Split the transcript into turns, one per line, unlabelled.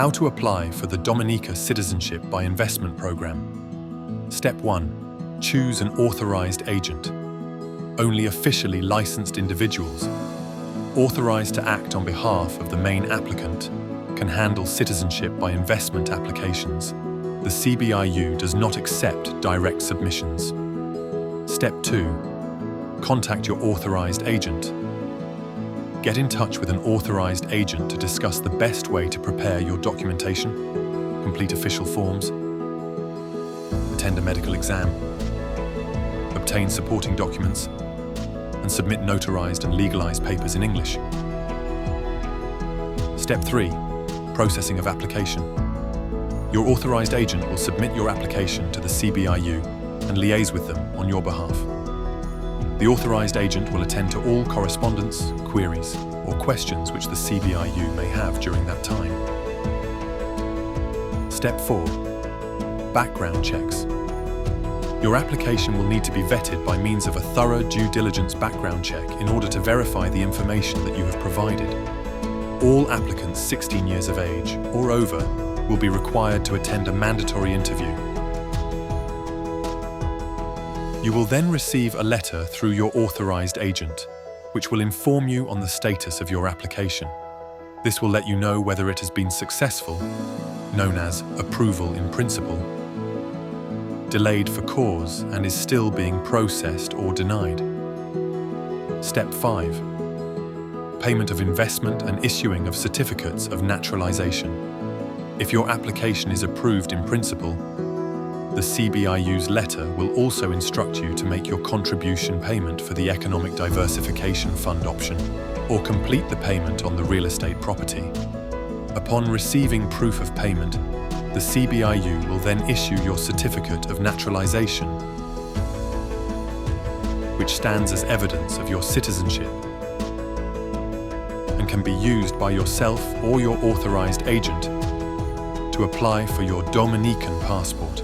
How to apply for the Dominica Citizenship by Investment Program. Step 1. Choose an authorized agent. Only officially licensed individuals, authorized to act on behalf of the main applicant, can handle citizenship by investment applications. The CBIU does not accept direct submissions. Step 2. Contact your authorized agent. Get in touch with an authorized agent to discuss the best way to prepare your documentation, complete official forms, attend a medical exam, obtain supporting documents, and submit notarized and legalized papers in English. Step 3. Processing of application. Your authorized agent will submit your application to the CBIU and liaise with them on your behalf. The authorized agent will attend to all correspondence, queries, or questions which the CBIU may have during that time. Step 4. Background checks. Your application will need to be vetted by means of a thorough due diligence background check in order to verify the information that you have provided. All applicants 16 years of age or over will be required to attend a mandatory interview. You will then receive a letter through your authorized agent, which will inform you on the status of your application. This will let you know whether it has been successful, known as approval in principle, delayed for cause and is still being processed or denied. Step 5. Payment of investment and issuing of certificates of naturalization. If your application is approved in principle, the CBIU's letter will also instruct you to make your contribution payment for the Economic Diversification Fund option, or complete the payment on the real estate property. Upon receiving proof of payment, the CBIU will then issue your certificate of naturalization, which stands as evidence of your citizenship and can be used by yourself or your authorized agent to apply for your Dominican passport.